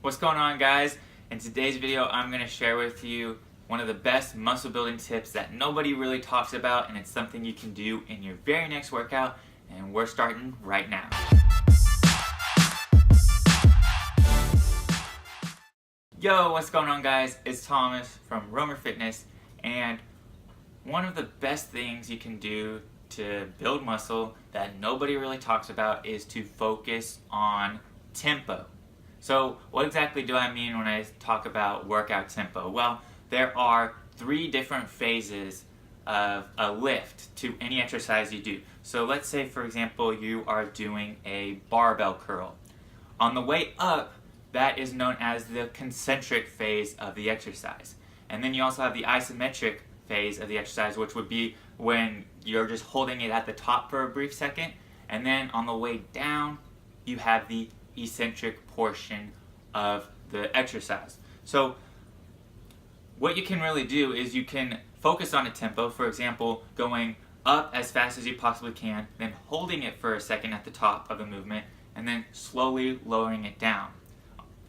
What's going on, guys? In today's video I'm going to share with you one of the best muscle building tips that nobody really talks about, and it's something you can do in your very next workout, and we're starting right now. Yo, what's going on, guys? It's Thomas from RohmerFitness, and one of the best things you can do to build muscle that nobody really talks about is to focus on tempo. So what exactly do I mean when I talk about workout tempo? Well, there are 3 different phases of a lift to any exercise you do. So let's say, for example, you are doing a barbell curl. On the way up, that is known as the concentric phase of the exercise. And then you also have the isometric phase of the exercise, which would be when you're just holding it at the top for a brief second. And then on the way down, you have the eccentric portion of the exercise. So what you can really do is you can focus on a tempo, for example, going up as fast as you possibly can, then holding it for a second at the top of the movement, and then slowly lowering it down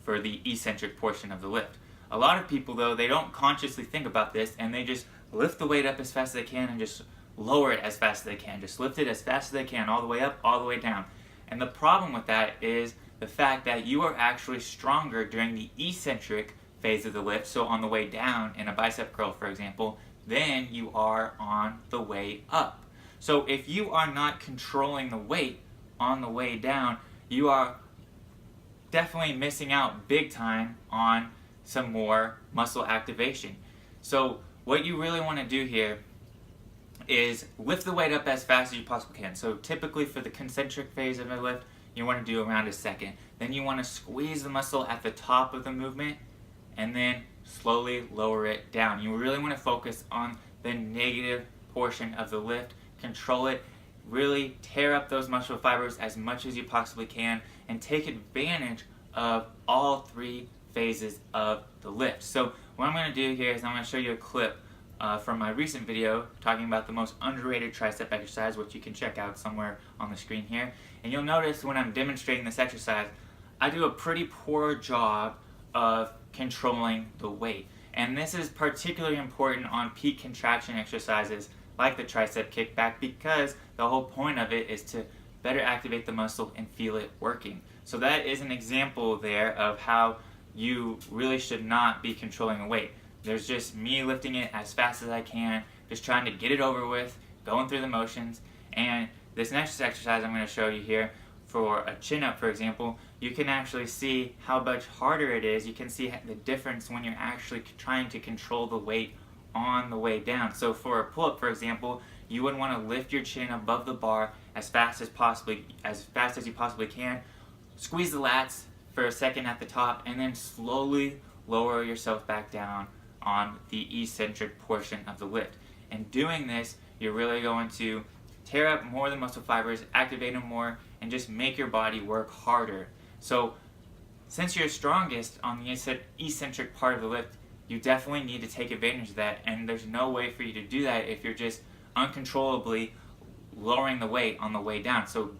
for the eccentric portion of the lift. A lot of people, though, they don't consciously think about this, and they just lift the weight up as fast as they can and just lower it as fast as they can. Just lift it as fast as they can, all the way up, all the way down. And the problem with that is the fact that you are actually stronger during the eccentric phase of the lift, so on the way down in a bicep curl, for example, than you are on the way up. So if you are not controlling the weight on the way down, you are definitely missing out big time on some more muscle activation. So what you really want to do here is lift the weight up as fast as you possibly can. So typically for the concentric phase of a lift, you want to do around a second. Then you want to squeeze the muscle at the top of the movement and then slowly lower it down. You really want to focus on the negative portion of the lift, control it, really tear up those muscle fibers as much as you possibly can, and take advantage of all 3 phases of the lift. So what I'm going to do here is I'm going to show you a clip from my recent video talking about the most underrated tricep exercise, which you can check out somewhere on the screen here. And you'll notice when I'm demonstrating this exercise, I do a pretty poor job of controlling the weight. And this is particularly important on peak contraction exercises like the tricep kickback, because the whole point of it is to better activate the muscle and feel it working. So that is an example there of how you really should not be controlling the weight. There's just me lifting it as fast as I can, just trying to get it over with, going through the motions. And this next exercise I'm going to show you here, for a chin-up, for example, you can actually see how much harder it is. You can see the difference when you're actually trying to control the weight on the way down. So for a pull-up, for example, you would want to lift your chin above the bar as fast as you possibly can. Squeeze the lats for a second at the top, and then slowly lower yourself back down on the eccentric portion of the lift. And doing this, you're really going to tear up more of the muscle fibers, activate them more, and just make your body work harder. So since you're strongest on the eccentric part of the lift, you definitely need to take advantage of that, and there's no way for you to do that if you're just uncontrollably lowering the weight on the way down. So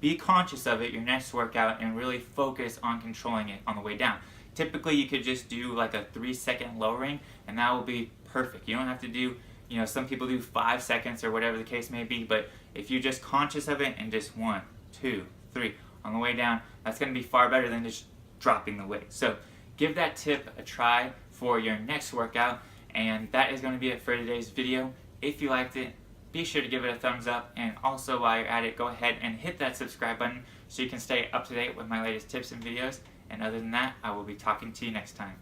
be conscious of it your next workout and really focus on controlling it on the way down. Typically you could just do like a 3-second lowering, and that will be perfect. You don't have to do, some people do 5 seconds or whatever the case may be, but if you're just conscious of it and just 1, 2, 3 on the way down, that's going to be far better than just dropping the weight. So give that tip a try for your next workout, and that is going to be it for today's video. If you liked it, be sure to give it a thumbs up, and also while you're at it, go ahead and hit that subscribe button so you can stay up to date with my latest tips and videos. And other than that, I will be talking to you next time.